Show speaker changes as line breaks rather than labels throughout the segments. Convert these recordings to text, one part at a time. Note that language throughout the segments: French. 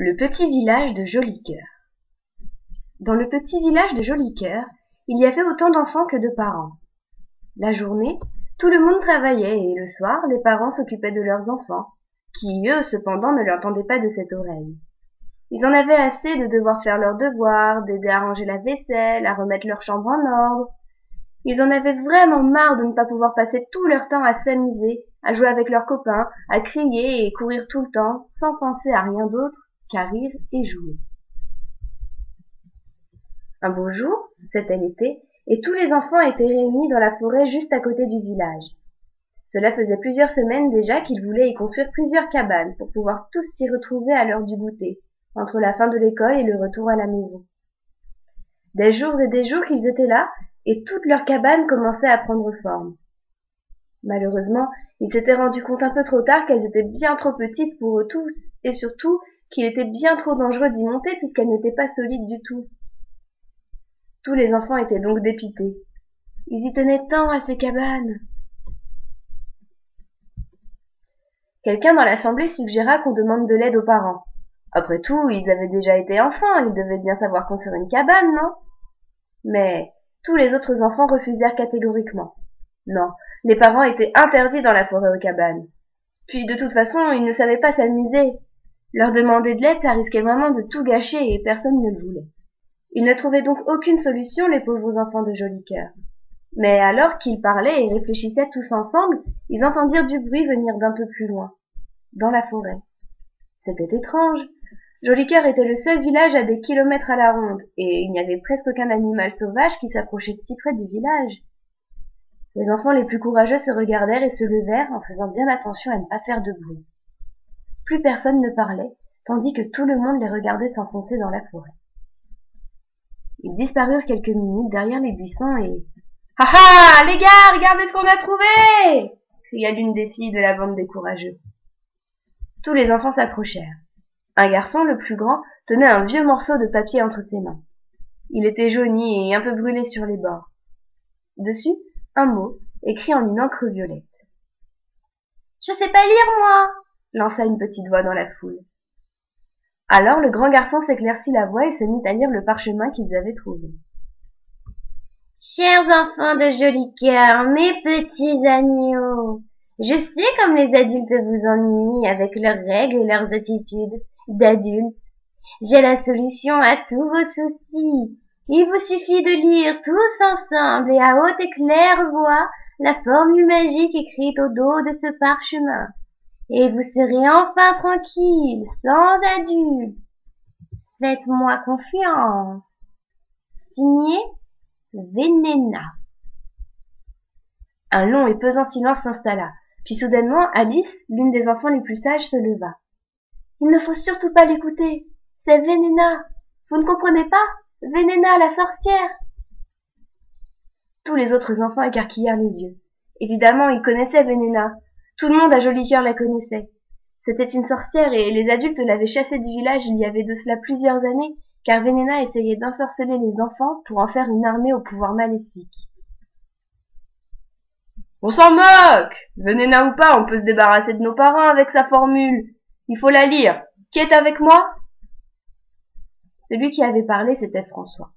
Le petit village de Jolicoeur. Dans le petit village de Jolicoeur, il y avait autant d'enfants que de parents. La journée, tout le monde travaillait et le soir, les parents s'occupaient de leurs enfants, qui, eux, cependant, ne leur tendaient pas de cette oreille. Ils en avaient assez de devoir faire leurs devoirs, d'aider à ranger la vaisselle, à remettre leur chambre en ordre. Ils en avaient vraiment marre de ne pas pouvoir passer tout leur temps à s'amuser, à jouer avec leurs copains, à crier et courir tout le temps, sans penser à rien d'autre qu'à rire et jouer. Un beau jour, c'était l'été, et tous les enfants étaient réunis dans la forêt juste à côté du village. Cela faisait plusieurs semaines déjà qu'ils voulaient y construire plusieurs cabanes pour pouvoir tous s'y retrouver à l'heure du goûter, entre la fin de l'école et le retour à la maison. Des jours et des jours qu'ils étaient là, et toutes leurs cabanes commençaient à prendre forme. Malheureusement, ils s'étaient rendus compte un peu trop tard qu'elles étaient bien trop petites pour eux tous, et surtout qu'il était bien trop dangereux d'y monter puisqu'elles n'étaient pas solides du tout. Tous les enfants étaient donc dépités. Ils y tenaient tant à ces cabanes. Quelqu'un dans l'assemblée suggéra qu'on demande de l'aide aux parents. Après tout, ils avaient déjà été enfants, ils devaient bien savoir construire une cabane, non? Mais tous les autres enfants refusèrent catégoriquement. Non, les parents étaient interdits dans la forêt aux cabanes. Puis de toute façon, ils ne savaient pas s'amuser. Leur demander de l'aide, ça risquait vraiment de tout gâcher et personne ne le voulait. Ils ne trouvaient donc aucune solution, les pauvres enfants de Jolicoeur. Mais alors qu'ils parlaient et réfléchissaient tous ensemble, ils entendirent du bruit venir d'un peu plus loin, dans la forêt. C'était étrange. Jolicoeur était le seul village à des kilomètres à la ronde, et il n'y avait presque aucun animal sauvage qui s'approchait si près du village. Les enfants les plus courageux se regardèrent et se levèrent en faisant bien attention à ne pas faire de bruit. Plus personne ne parlait, tandis que tout le monde les regardait s'enfoncer dans la forêt. Ils disparurent quelques minutes derrière les buissons et... « Ah ah, les gars, regardez ce qu'on a trouvé !» cria l'une des filles de la bande des courageux. Tous les enfants s'approchèrent. Un garçon, le plus grand, tenait un vieux morceau de papier entre ses mains. Il était jauni et un peu brûlé sur les bords. Dessus, un mot, écrit en une encre violette. « Je sais pas lire, moi !» lança une petite voix dans la foule. Alors le grand garçon s'éclaircit la voix et se mit à lire le parchemin qu'ils avaient trouvé. « Chers enfants de Jolicoeur, mes petits agneaux, je sais comme les adultes vous ennuient avec leurs règles et leurs attitudes d'adultes. J'ai la solution à tous vos soucis. Il vous suffit de lire tous ensemble et à haute et claire voix la formule magique écrite au dos de ce parchemin. Et vous serez enfin tranquille, sans adultes. Faites-moi confiance. Signé Vénéna. » Un long et pesant silence s'installa, puis soudainement Alice, l'une des enfants les plus sages, se leva. « Il ne faut surtout pas l'écouter, c'est Vénéna. Vous ne comprenez pas? Vénéna, la sorcière !» Tous les autres enfants écarquillèrent les yeux. Évidemment, ils connaissaient Vénéna. Tout le monde à Jolicoeur la connaissait. C'était une sorcière et les adultes l'avaient chassée du village il y avait de cela plusieurs années, car Vénéna essayait d'ensorceler les enfants pour en faire une armée au pouvoir maléfique. « On s'en moque! Vénéna ou pas, on peut se débarrasser de nos parents avec sa formule. Il faut la lire. Qui est avec moi ?» Celui qui avait parlé, c'était François.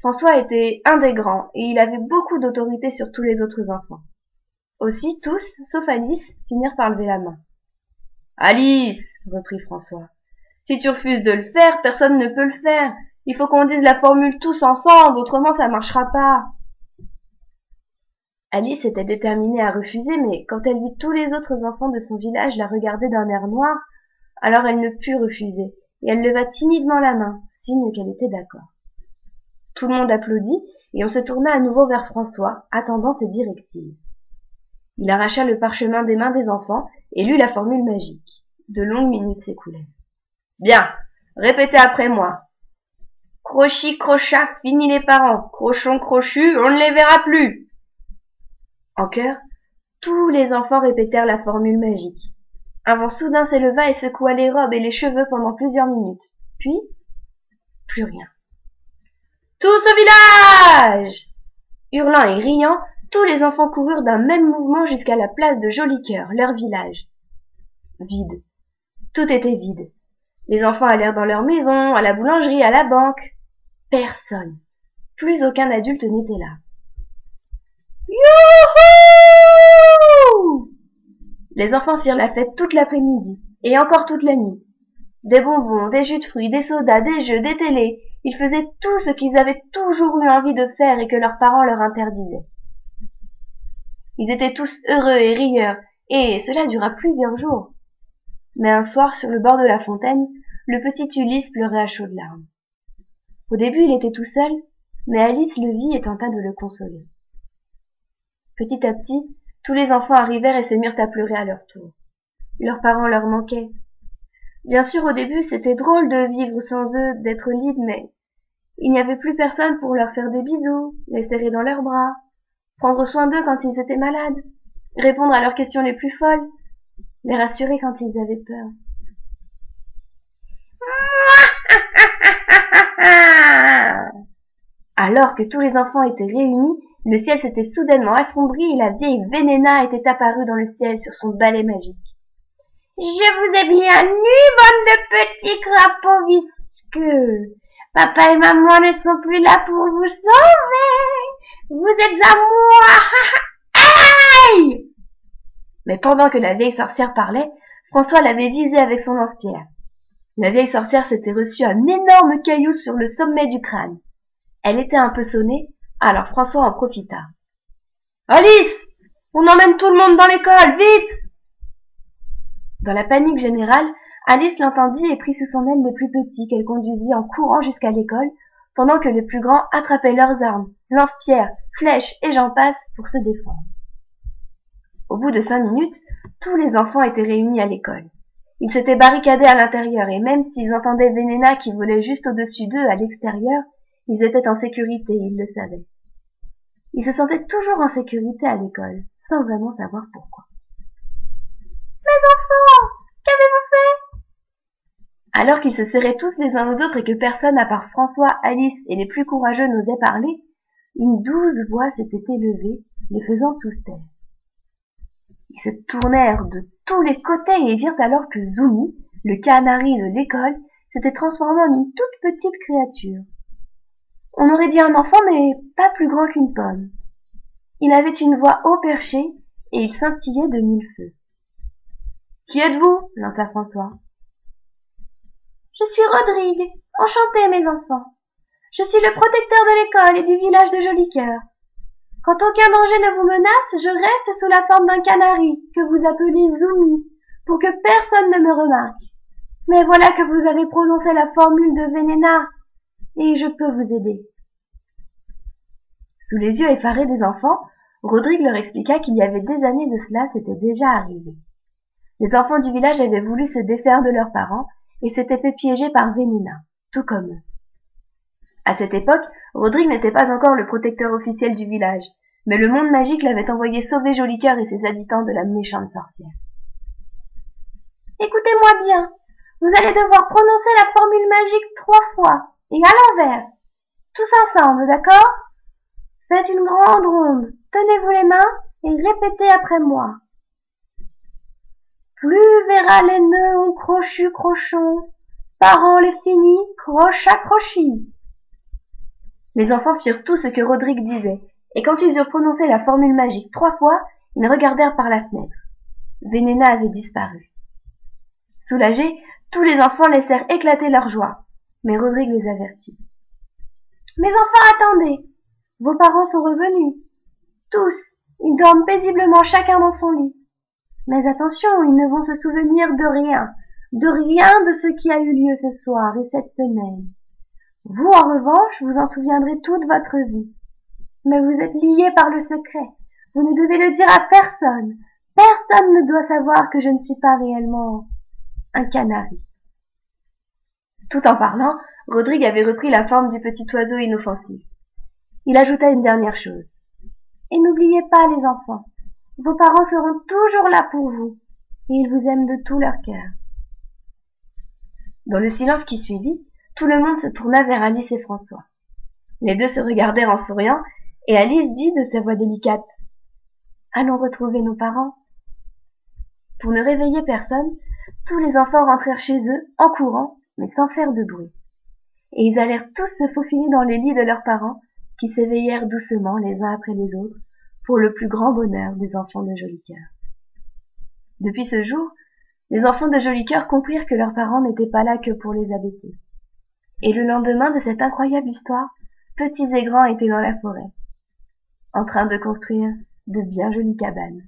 François était un des grands, et il avait beaucoup d'autorité sur tous les autres enfants. Aussi, tous, sauf Alice, finirent par lever la main. « Alice, reprit François, si tu refuses de le faire, personne ne peut le faire. Il faut qu'on dise la formule tous ensemble, autrement ça marchera pas. » Alice était déterminée à refuser, mais quand elle vit tous les autres enfants de son village la regarder d'un air noir, alors elle ne put refuser, et elle leva timidement la main, signe qu'elle était d'accord. Tout le monde applaudit, et on se tourna à nouveau vers François, attendant ses directives. Il arracha le parchemin des mains des enfants et lut la formule magique. De longues minutes s'écoulèrent. « Bien, répétez après moi. Crochi, crochat, fini les parents. Crochon, crochu, on ne les verra plus. » En chœur, tous les enfants répétèrent la formule magique. Un vent soudain s'éleva et secoua les robes et les cheveux pendant plusieurs minutes. Puis, plus rien. « Tous au village !» Hurlant et riant, tous les enfants coururent d'un même mouvement jusqu'à la place de Jolicoeur, leur village. Vide. Tout était vide. Les enfants allèrent dans leur maison, à la boulangerie, à la banque. Personne, plus aucun adulte n'était là. Youhou! Les enfants firent la fête toute l'après-midi, et encore toute la nuit. Des bonbons, des jus de fruits, des sodas, des jeux, des télés. Ils faisaient tout ce qu'ils avaient toujours eu envie de faire et que leurs parents leur interdisaient. Ils étaient tous heureux et rieurs, et cela dura plusieurs jours. Mais un soir, sur le bord de la fontaine, le petit Ulysse pleurait à chaudes larmes. Au début, il était tout seul, mais Alice le vit et tenta de le consoler. Petit à petit, tous les enfants arrivèrent et se mirent à pleurer à leur tour. Leurs parents leur manquaient. Bien sûr, au début, c'était drôle de vivre sans eux, d'être libre, mais il n'y avait plus personne pour leur faire des bisous, les serrer dans leurs bras, prendre soin d'eux quand ils étaient malades, répondre à leurs questions les plus folles, les rassurer quand ils avaient peur. Alors que tous les enfants étaient réunis, le ciel s'était soudainement assombri et la vieille Vénéna était apparue dans le ciel sur son balai magique. « Je vous ai bien eu, bande de petits crapauds visqueux. Papa et maman ne sont plus là pour vous sauver. Vous êtes à moi. Aïe !» Mais pendant que la vieille sorcière parlait, François l'avait visée avec son lance-pierre. La vieille sorcière s'était reçue un énorme caillou sur le sommet du crâne. Elle était un peu sonnée, alors François en profita. « Alice, on emmène tout le monde dans l'école, vite !» Dans la panique générale, Alice l'entendit et prit sous son aile les plus petits qu'elle conduisit en courant jusqu'à l'école, pendant que les plus grands attrapaient leurs armes, lance-pierres, flèches et j'en passe pour se défendre. Au bout de 5 minutes, tous les enfants étaient réunis à l'école. Ils s'étaient barricadés à l'intérieur et même s'ils entendaient Vénéna qui volait juste au-dessus d'eux à l'extérieur, ils étaient en sécurité, ils le savaient. Ils se sentaient toujours en sécurité à l'école, sans vraiment savoir pourquoi. « Mes enfants, qu'avez-vous fait ?» Alors qu'ils se serraient tous les uns aux autres et que personne à part François, Alice et les plus courageux n'osait parler, une douce voix s'était élevée, les faisant tous taire. Ils se tournèrent de tous les côtés et virent alors que Zoumi, le canari de l'école, s'était transformé en une toute petite créature. On aurait dit un enfant, mais pas plus grand qu'une pomme. Il avait une voix haut perchée et il scintillait de 1000 feux. « Qui êtes-vous » lança François. « Je suis Rodrigue. Enchanté, mes enfants. Je suis le protecteur de l'école et du village de Jolicoeur. Quand aucun danger ne vous menace, je reste sous la forme d'un canari, que vous appelez Zoumi, pour que personne ne me remarque. Mais voilà que vous avez prononcé la formule de Vénéna, et je peux vous aider. » Sous les yeux effarés des enfants, Rodrigue leur expliqua qu'il y avait des années de cela, c'était déjà arrivé. Les enfants du village avaient voulu se défaire de leurs parents et s'étaient fait piéger par Vénéna, tout comme eux. À cette époque, Rodrigue n'était pas encore le protecteur officiel du village, mais le monde magique l'avait envoyé sauver Jolicoeur et ses habitants de la méchante sorcière. « Écoutez-moi bien, vous allez devoir prononcer la formule magique 3 fois, et à l'envers, tous ensemble, d'accord? Faites une grande ronde, tenez-vous les mains et répétez après moi. Plus verra les nœuds ont crochu crochon, parents les finis, croche à crochi. » Les enfants firent tout ce que Rodrigue disait, et quand ils eurent prononcé la formule magique 3 fois, ils regardèrent par la fenêtre. Vénéna avait disparu. Soulagés, tous les enfants laissèrent éclater leur joie, mais Rodrigue les avertit. « Mes enfants, attendez! Vos parents sont revenus. Tous, ils dorment paisiblement chacun dans son lit. Mais attention, ils ne vont se souvenir de rien de ce qui a eu lieu ce soir et cette semaine. Vous, en revanche, vous en souviendrez toute votre vie. Mais vous êtes liés par le secret. Vous ne devez le dire à personne. Personne ne doit savoir que je ne suis pas réellement un canari. » Tout en parlant, Rodrigue avait repris la forme du petit oiseau inoffensif. Il ajouta une dernière chose. « Et n'oubliez pas, les enfants, vos parents seront toujours là pour vous, et ils vous aiment de tout leur cœur. » Dans le silence qui suivit, tout le monde se tourna vers Alice et François. Les deux se regardèrent en souriant, et Alice dit de sa voix délicate « Allons retrouver nos parents. » Pour ne réveiller personne, tous les enfants rentrèrent chez eux, en courant, mais sans faire de bruit. Et ils allèrent tous se faufiler dans les lits de leurs parents, qui s'éveillèrent doucement les uns après les autres, pour le plus grand bonheur des enfants de Joli Cœur. Depuis ce jour, les enfants de Joli Cœur comprirent que leurs parents n'étaient pas là que pour les embêter. Et le lendemain de cette incroyable histoire, petits et grands étaient dans la forêt, en train de construire de bien jolies cabanes.